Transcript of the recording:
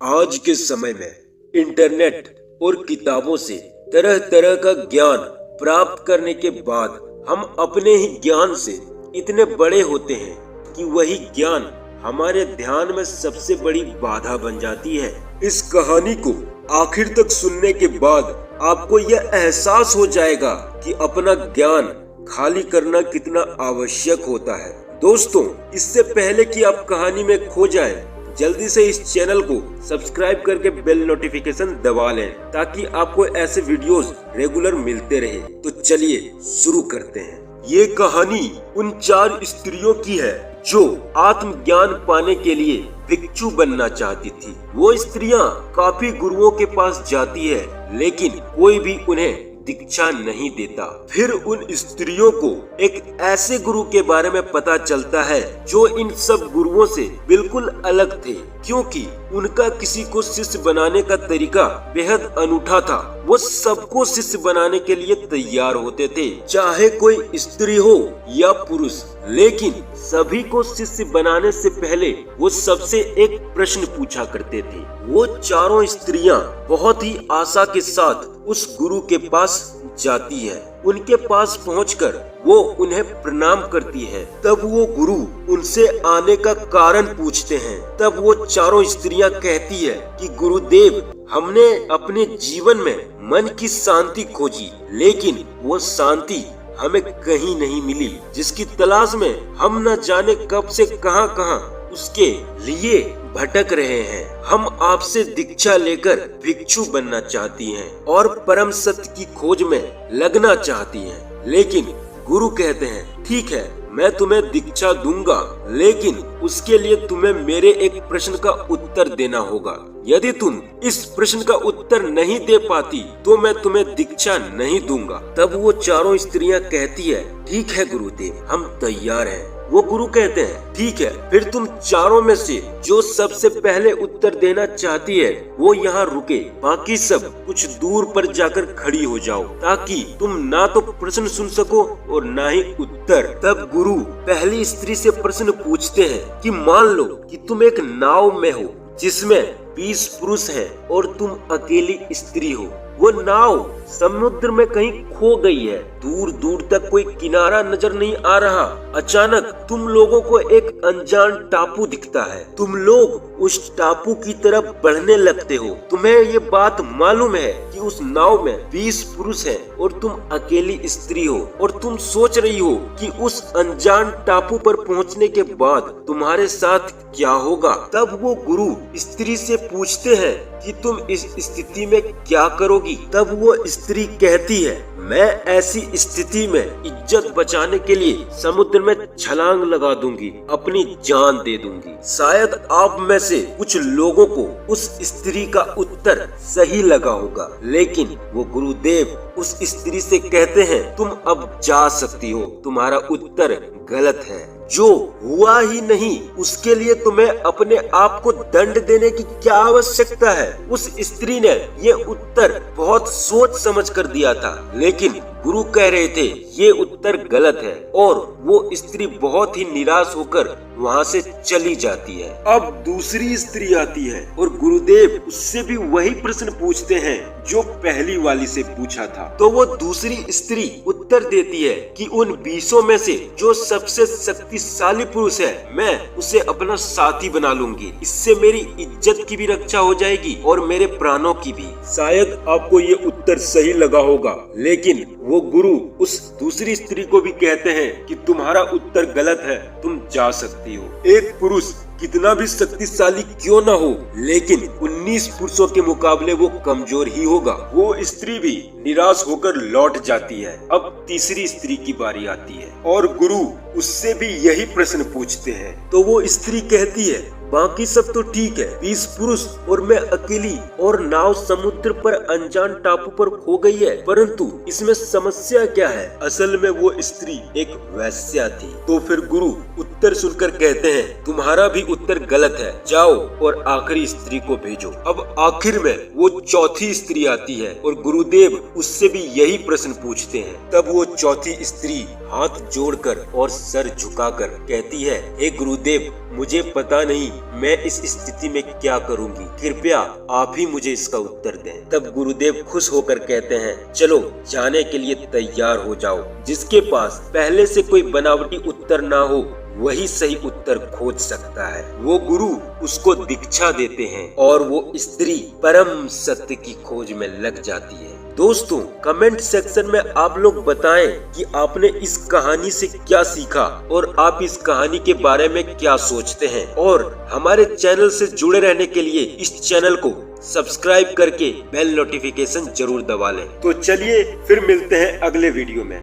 आज के समय में इंटरनेट और किताबों से तरह तरह का ज्ञान प्राप्त करने के बाद हम अपने ही ज्ञान से इतने बड़े होते हैं कि वही ज्ञान हमारे ध्यान में सबसे बड़ी बाधा बन जाती है। इस कहानी को आखिर तक सुनने के बाद आपको यह एहसास हो जाएगा कि अपना ज्ञान खाली करना कितना आवश्यक होता है। दोस्तों, इससे पहले कि आप कहानी में खो जाएं, जल्दी से इस चैनल को सब्सक्राइब करके बेल नोटिफिकेशन दबा लें ताकि आपको ऐसे वीडियोस रेगुलर मिलते रहे। तो चलिए शुरू करते हैं। ये कहानी उन 4 स्त्रियों की है जो आत्मज्ञान पाने के लिए भिक्षु बनना चाहती थी। वो स्त्रियां काफी गुरुओं के पास जाती है, लेकिन कोई भी उन्हें दीक्षा नहीं देता। फिर उन स्त्रियों को एक ऐसे गुरु के बारे में पता चलता है जो इन सब गुरुओं से बिल्कुल अलग थे, क्योंकि उनका किसी को शिष्य बनाने का तरीका बेहद अनूठा था। वो सबको शिष्य बनाने के लिए तैयार होते थे, चाहे कोई स्त्री हो या पुरुष, लेकिन सभी को शिष्य बनाने से पहले वो सबसे एक प्रश्न पूछा करते थे। वो चारों स्त्रियां बहुत ही आशा के साथ उस गुरु के पास जाती है। उनके पास पहुंचकर वो उन्हें प्रणाम करती है। तब वो गुरु उनसे आने का कारण पूछते हैं। तब वो चारों स्त्रियां कहती है कि गुरुदेव, हमने अपने जीवन में मन की शांति खोजी, लेकिन वो शांति हमें कहीं नहीं मिली, जिसकी तलाश में हम न जाने कब से कहां उसके लिए भटक रहे हैं। हम आपसे दीक्षा लेकर भिक्षु बनना चाहती हैं और परम सत्य की खोज में लगना चाहती हैं। लेकिन गुरु कहते हैं, ठीक है, मैं तुम्हें दीक्षा दूंगा, लेकिन उसके लिए तुम्हें मेरे एक प्रश्न का उत्तर देना होगा। यदि तुम इस प्रश्न का उत्तर नहीं दे पाती तो मैं तुम्हें दीक्षा नहीं दूंगा। तब वो चारों स्त्रियां कहती है, ठीक है गुरुदेव, हम तैयार हैं। वो गुरु कहते हैं, ठीक है, फिर तुम चारों में से जो सबसे पहले उत्तर देना चाहती है वो यहाँ रुके, बाकी सब कुछ दूर पर जाकर खड़ी हो जाओ, ताकि तुम ना तो प्रश्न सुन सको और ना ही उत्तर। तब गुरु पहली स्त्री से प्रश्न पूछते हैं कि मान लो कि तुम एक नाव में हो जिसमें 20 पुरुष हैं और तुम अकेली स्त्री हो। वो नाव समुद्र में कहीं खो गई है, दूर दूर तक कोई किनारा नजर नहीं आ रहा। अचानक तुम लोगों को एक अनजान टापू दिखता है। तुम लोग उस टापू की तरफ बढ़ने लगते हो। तुम्हें ये बात मालूम है कि उस नाव में 20 पुरुष हैं और तुम अकेली स्त्री हो, और तुम सोच रही हो कि उस अनजान टापू पर पहुंचने के बाद तुम्हारे साथ क्या होगा। तब वो गुरु स्त्री से पूछते हैं कि तुम इस स्थिति में क्या करोगी। तब वो स्त्री कहती है, मैं ऐसी स्थिति में इज्जत बचाने के लिए समुद्र में छलांग लगा दूंगी, अपनी जान दे दूंगी। शायद आप में से कुछ लोगों को उस स्त्री का उत्तर सही लगा होगा, लेकिन वो गुरुदेव उस स्त्री से कहते हैं, तुम अब जा सकती हो, तुम्हारा उत्तर गलत है। जो हुआ ही नहीं उसके लिए तुम्हें अपने आप को दंड देने की क्या आवश्यकता है। उस स्त्री ने ये उत्तर बहुत सोच समझ कर दिया था, लेकिन गुरु कह रहे थे ये उत्तर गलत है, और वो स्त्री बहुत ही निराश होकर वहाँ से चली जाती है। अब दूसरी स्त्री आती है और गुरुदेव उससे भी वही प्रश्न पूछते हैं जो पहली वाली से पूछा था। तो वो दूसरी स्त्री उत्तर देती है कि उन 20 में से जो सबसे शक्तिशाली पुरुष है, मैं उसे अपना साथी बना लूंगी। इससे मेरी इज्जत की भी रक्षा हो जाएगी और मेरे प्राणों की भी। शायद आपको ये उत्तर सही लगा होगा, लेकिन वो गुरु उस दूसरी स्त्री को भी कहते हैं कि तुम्हारा उत्तर गलत है, तुम जा सकती हो। एक पुरुष कितना भी शक्तिशाली क्यों ना हो, लेकिन 19 पुरुषों के मुकाबले वो कमजोर ही होगा। वो स्त्री भी निराश होकर लौट जाती है। अब तीसरी स्त्री की बारी आती है और गुरु उससे भी यही प्रश्न पूछते हैं। तो वो स्त्री कहती है, बाकी सब तो ठीक है, 20 पुरुष और मैं अकेली, और नाव समुद्र पर अनजान टापू पर खो गई है, परंतु इसमें समस्या क्या है। असल में वो स्त्री एक वैश्या थी। तो फिर गुरु उत्तर सुनकर कहते हैं, तुम्हारा भी उत्तर गलत है, जाओ और आखिरी स्त्री को भेजो। अब आखिर में वो चौथी स्त्री आती है और गुरुदेव उससे भी यही प्रश्न पूछते हैं। तब वो चौथी स्त्री हाथ जोड़कर और सर झुकाकर कहती है, हे गुरुदेव, मुझे पता नहीं मैं इस स्थिति में क्या करूंगी, कृपया आप ही मुझे इसका उत्तर दें। तब गुरुदेव खुश होकर कहते हैं, चलो जाने के लिए तैयार हो जाओ। जिसके पास पहले से कोई बनावटी उत्तर ना हो वही सही उत्तर खोज सकता है। वो गुरु उसको दीक्षा देते हैं और वो स्त्री परम सत्य की खोज में लग जाती है। दोस्तों, कमेंट सेक्शन में आप लोग बताएं कि आपने इस कहानी से क्या सीखा और आप इस कहानी के बारे में क्या सोचते हैं। और हमारे चैनल से जुड़े रहने के लिए इस चैनल को सब्सक्राइब करके बेल नोटिफिकेशन जरूर दबा लें। तो चलिए फिर मिलते हैं अगले वीडियो में।